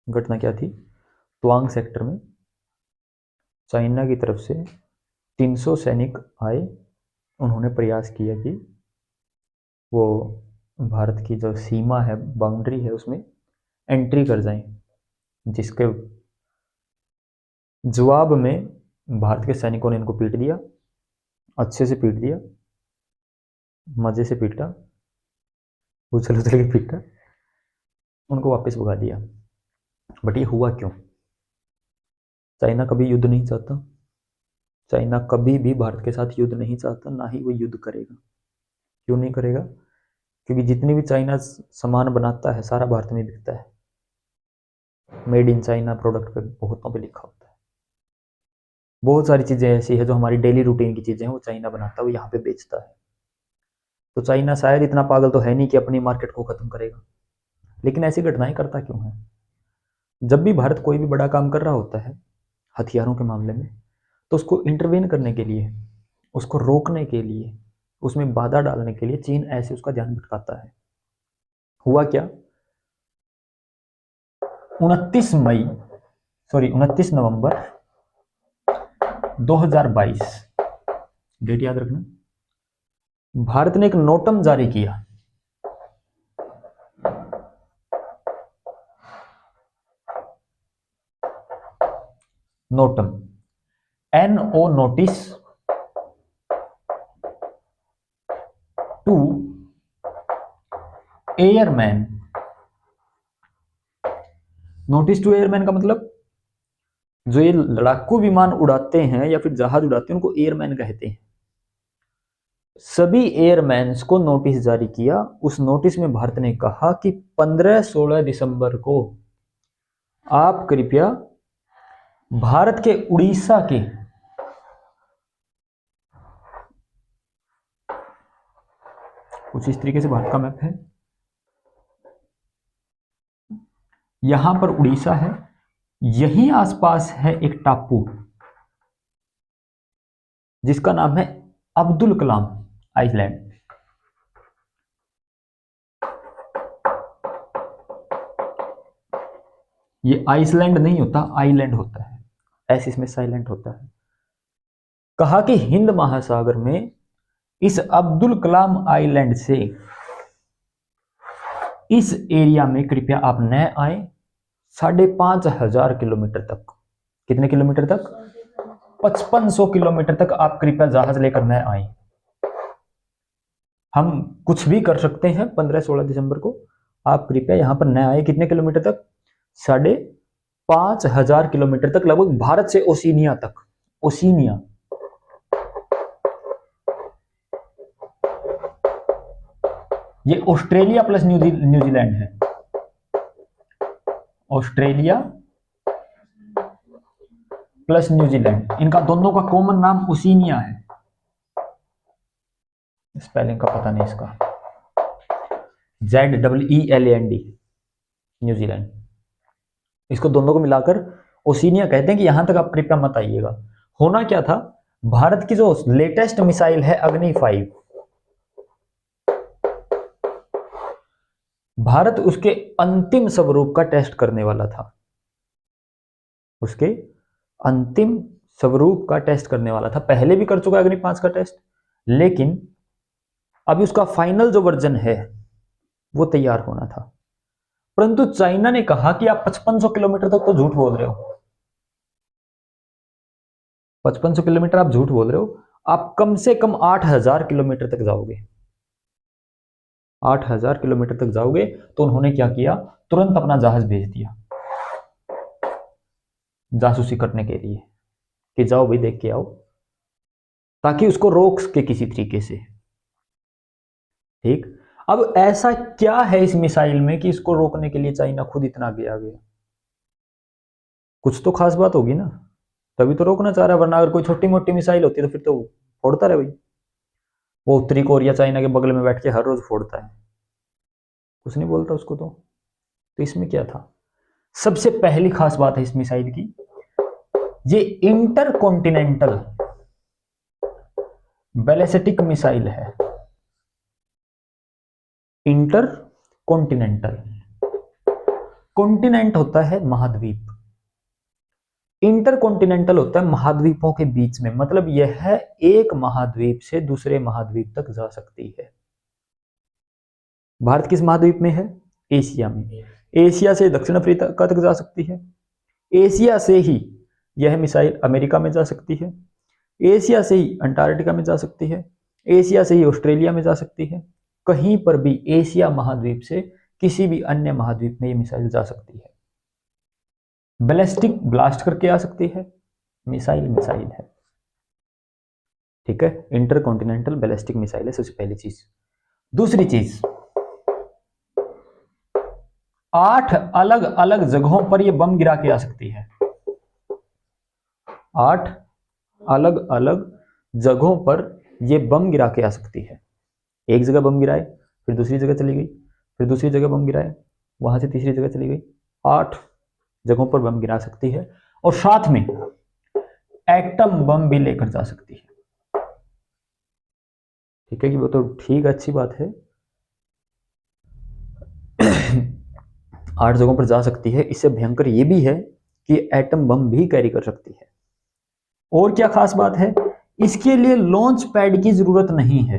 घटना क्या थी, त्वांग सेक्टर में चाइना की तरफ से 300 सैनिक आए। उन्होंने प्रयास किया कि वो भारत की जो सीमा है, बाउंड्री है, उसमें एंट्री कर जाएं, जिसके जवाब में भारत के सैनिकों ने इनको पीट दिया, अच्छे से पीट दिया, मजे से पीटा, उछल उछल के पीटा, उनको वापस भगा दिया। बट ये हुआ क्यों? चाइना कभी युद्ध नहीं चाहता, चाइना कभी भी भारत के साथ युद्ध नहीं चाहता, ना ही वो युद्ध करेगा। क्यों नहीं करेगा? क्योंकि जितनी भी चाइना सामान बनाता है सारा भारत में बिकता है, मेड इन चाइना प्रोडक्ट पे बहुतों पे लिखा होता है। बहुत सारी चीजें ऐसी है जो हमारी डेली रूटीन की चीजें हैं, वो चाइना बनाता है, वो यहाँ पे बेचता है। तो चाइना शायद इतना पागल तो है नहीं कि अपनी मार्केट को खत्म करेगा, लेकिन ऐसी घटनाएं करता क्यों है? जब भी भारत कोई भी बड़ा काम कर रहा होता है हथियारों के मामले में, तो उसको इंटरवेन करने के लिए, उसको रोकने के लिए, उसमें बाधा डालने के लिए चीन ऐसे उसका ध्यान भटकाता है। हुआ क्या, 29 नवंबर 2022, डेट याद रखना, भारत ने एक नोटम जारी किया। NOTAM, NO notice to airman. Notice to airman का मतलब जो ये लड़ाकू विमान उड़ाते हैं या फिर जहाज उड़ाते हैं उनको एयरमैन कहते हैं। सभी एयरमैन्स को नोटिस जारी किया। उस नोटिस में भारत ने कहा कि 15-16 दिसंबर को आप कृपया भारत के उड़ीसा के कुछ इस तरीके से भारत का मैप है, यहां पर उड़ीसा है, यहीं आसपास है एक टापू जिसका नाम है अब्दुल कलाम आइलैंड। ये आइसलैंड नहीं होता, आइलैंड होता है, ऐसे इसमें साइलेंट होता है। कहा कि हिंद महासागर में इस अब्दुल कलाम आइलैंड से इस एरिया में कृपया आप न आए, 5,500 किलोमीटर तक। कितने किलोमीटर तक? 5500 किलोमीटर तक आप कृपया जहाज लेकर न आए। हम कुछ भी कर सकते हैं 15-16 दिसंबर को, आप कृपया यहां पर न आए। कितने किलोमीटर तक? 5,500 किलोमीटर तक, लगभग भारत से ओशिनिया तक। ओशिनिया ये ऑस्ट्रेलिया प्लस न्यूजीलैंड है। ऑस्ट्रेलिया प्लस न्यूजीलैंड, इनका दोनों का कॉमन नाम ओशिनिया है। स्पेलिंग का पता नहीं इसका, ZEELAND, न्यूजीलैंड। इसको दोनों को मिलाकर ओशिनिया कहते हैं कि यहां तक आप कृपया मत आइएगा। होना क्या था, भारत की जो लेटेस्ट मिसाइल है अग्नि 5, भारत उसके अंतिम स्वरूप का टेस्ट करने वाला था। उसके अंतिम स्वरूप का टेस्ट करने वाला था। पहले भी कर चुका है अग्नि 5 का टेस्ट, लेकिन अभी उसका फाइनल जो वर्जन है वो तैयार होना था। परंतु चाइना ने कहा कि आप 5500 किलोमीटर तक तो झूठ बोल रहे हो, 5500 किलोमीटर आप झूठ बोल रहे हो, आप कम से कम 8000 किलोमीटर तक जाओगे, 8000 किलोमीटर तक जाओगे। तो उन्होंने क्या किया, तुरंत अपना जहाज भेज दिया जासूसी करने के लिए कि जाओ भाई देख के आओ, ताकि उसको रोक सके किसी तरीके से। ठीक, अब ऐसा क्या है इस मिसाइल में कि इसको रोकने के लिए चाइना खुद इतना आगे आ गया? कुछ तो खास बात होगी ना, तभी तो रोकना चाह रहा है। वरना अगर कोई छोटी मोटी मिसाइल होती है तो फिर तो फोड़ता रहे भाई। वो उत्तरी कोरिया चाइना के बगल में बैठ के हर रोज फोड़ता है, कुछ नहीं बोलता उसको। तो इसमें क्या था? सबसे पहली खास बात है इस मिसाइल की, ये इंटर कॉन्टिनेंटल बैलिस्टिक मिसाइल है। इंटर कॉन्टिनेंटल, कॉन्टिनेंट होता है महाद्वीप, इंटरकॉन्टिनेंटल होता है महाद्वीपों के बीच में, मतलब यह एक महाद्वीप से दूसरे महाद्वीप तक जा सकती है। भारत किस महाद्वीप में है? एशिया में। एशिया से दक्षिण अफ्रीका तक जा सकती है, एशिया से ही यह मिसाइल अमेरिका में जा सकती है, एशिया से ही अंटार्कटिका में जा सकती है, एशिया से ही ऑस्ट्रेलिया में जा सकती है। कहीं पर भी एशिया महाद्वीप से किसी भी अन्य महाद्वीप में ये मिसाइल जा सकती है। बैलिस्टिक ब्लास्ट करके आ सकती है, मिसाइल मिसाइल है, ठीक है। इंटरकॉन्टिनेंटल बैलिस्टिक मिसाइल है सबसे पहली चीज। दूसरी चीज, 8 अलग अलग जगहों पर यह बम गिरा के आ सकती है। 8 अलग अलग जगहों पर यह बम गिरा के आ सकती है। एक जगह बम गिराए, फिर दूसरी जगह चली गई, फिर दूसरी जगह बम गिराए, वहां से तीसरी जगह चली गई। 8 जगहों पर बम गिरा सकती है और साथ में एटम बम भी लेकर जा सकती है, ठीक है कि वो तो ठीक, अच्छी बात है। 8 जगहों पर जा सकती है। इससे भयंकर ये भी है कि एटम बम भी कैरी कर सकती है। और क्या खास बात है, इसके लिए लॉन्च पैड की जरूरत नहीं है।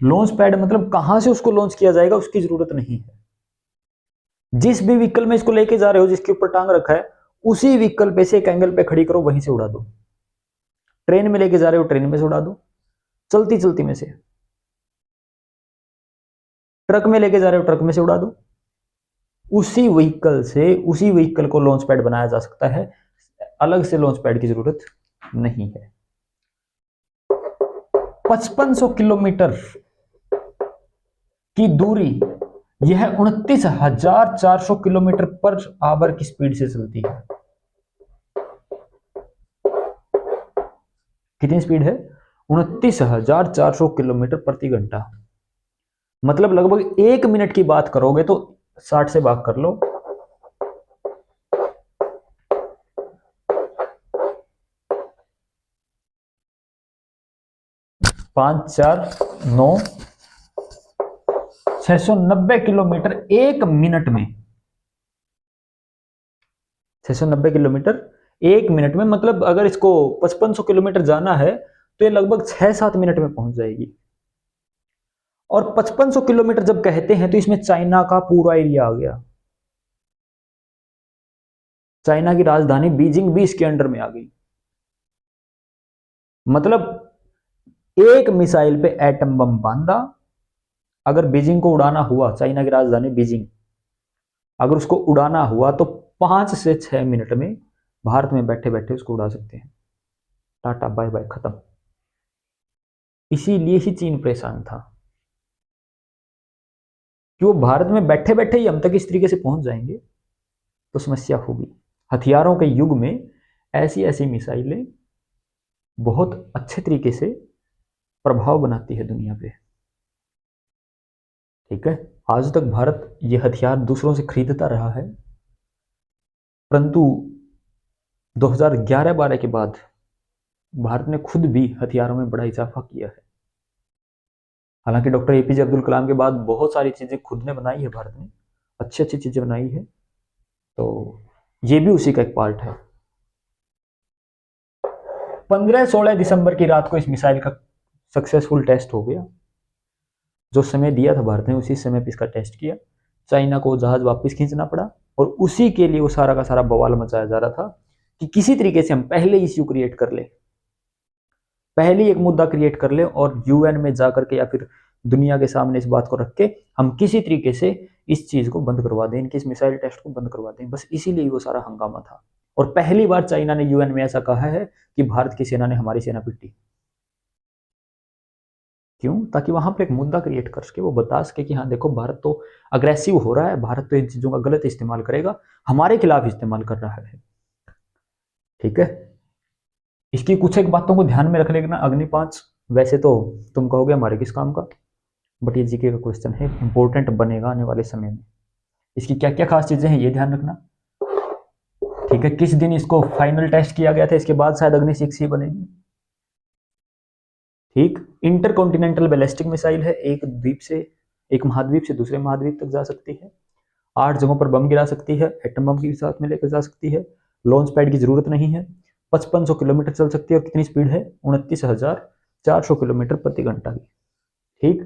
लॉन्च पैड मतलब कहां से उसको लॉन्च किया जाएगा उसकी जरूरत नहीं है। जिस भी व्हीकल में इसको लेके जा रहे हो, जिसके ऊपर टांग रखा है, उसी व्हीकल पे से एक एंगल पे खड़ी करो, वहीं से उड़ा दो। ट्रेन में लेके जा रहे हो, ट्रेन में से उड़ा दो, चलती चलती में से। ट्रक में लेके जा रहे हो, ट्रक में से उड़ा दो। उसी व्हीकल से, उसी व्हीकल को लॉन्च पैड बनाया जा सकता है, अलग से लॉन्च पैड की जरूरत नहीं है। 5500 किलोमीटर की दूरी यह 29,400 किलोमीटर पर आवर की स्पीड से चलती है। कितनी स्पीड है? 29,400 किलोमीटर प्रति घंटा। मतलब लगभग 1 मिनट की बात करोगे तो 60 से भाग कर लो, 5 4 9 690 किलोमीटर 1 मिनट में। 690 किलोमीटर 1 मिनट में, मतलब अगर इसको 5500 किलोमीटर जाना है तो ये लगभग 6-7 मिनट में पहुंच जाएगी। और 5500 किलोमीटर जब कहते हैं तो इसमें चाइना का पूरा एरिया आ गया। चाइना की राजधानी बीजिंग भी इसके अंडर में आ गई। मतलब एक मिसाइल पे एटम बम बांधा, अगर बीजिंग को उड़ाना हुआ, चाइना की राजधानी बीजिंग, अगर उसको उड़ाना हुआ तो 5 से 6 मिनट में भारत में बैठे बैठे उसको उड़ा सकते हैं। टाटा बाय बाय, खत्म। इसीलिए ही चीन परेशान था कि वो भारत में बैठे बैठे ही हम तक इस तरीके से पहुंच जाएंगे तो समस्या होगी। हथियारों के युग में ऐसी ऐसी मिसाइलें बहुत अच्छे तरीके से प्रभाव बनाती है दुनिया पे, ठीक है। आज तक भारत ये हथियार दूसरों से खरीदता रहा है, परंतु 2011-12 के बाद भारत ने खुद भी हथियारों में बड़ा इजाफा किया है। हालांकि डॉक्टर एपीजे अब्दुल कलाम के बाद बहुत सारी चीजें खुद ने बनाई है, भारत ने अच्छी अच्छी चीजें बनाई है, तो ये भी उसी का एक पार्ट है। 15-16 दिसंबर की रात को इस मिसाइल का सक्सेसफुल टेस्ट हो गया। जो समय दिया था भारत ने उसी समय पे इसका टेस्ट किया। चाइना को जहाज वापस खींचना पड़ा और उसी के लिए वो सारा का सारा बवाल मचाया जा रहा था कि किसी तरीके से हम पहले इश्यू क्रिएट कर ले, पहले एक मुद्दा क्रिएट कर ले और यूएन में जाकर के या फिर दुनिया के सामने इस बात को रख के हम किसी तरीके से इस चीज को बंद करवा दें, इनके इस मिसाइल टेस्ट को बंद करवा दें। बस इसीलिए वो सारा हंगामा था। और पहली बार चाइना ने यूएन में ऐसा कहा है कि भारत की सेना ने हमारी सेना पिटी। क्यों? ताकि वहां पर एक मुद्दा क्रिएट कर सके, वो बता सके कि हाँ देखो भारत तो अग्रेसिव हो रहा है, भारत तो इन चीजों का गलत इस्तेमाल करेगा, हमारे खिलाफ इस्तेमाल कर रहा है, ठीक है। इसकी कुछ एक बातों को ध्यान में रख लेना। अग्नि 5 वैसे तो तुम कहोगे हमारे किस काम का, बट ये जीके का क्वेश्चन है, इंपॉर्टेंट बनेगा आने वाले समय में। इसकी क्या क्या खास चीजें हैं ये ध्यान रखना, ठीक है। किस दिन इसको फाइनल टेस्ट किया गया था, इसके बाद शायद अग्नि 6 ही बनेगी, ठीक। इंटरकॉन्टिनेंटल बैलिस्टिक मिसाइल है, एक द्वीप से एक महाद्वीप से दूसरे महाद्वीप तक जा सकती है, 8 जगहों पर बम गिरा सकती है, एटम बम के साथ में लेकर जा सकती है, लॉन्च पैड की जरूरत नहीं है, 5500 किलोमीटर चल सकती है और कितनी स्पीड है, 29,400 किलोमीटर प्रति घंटा की। ठीक,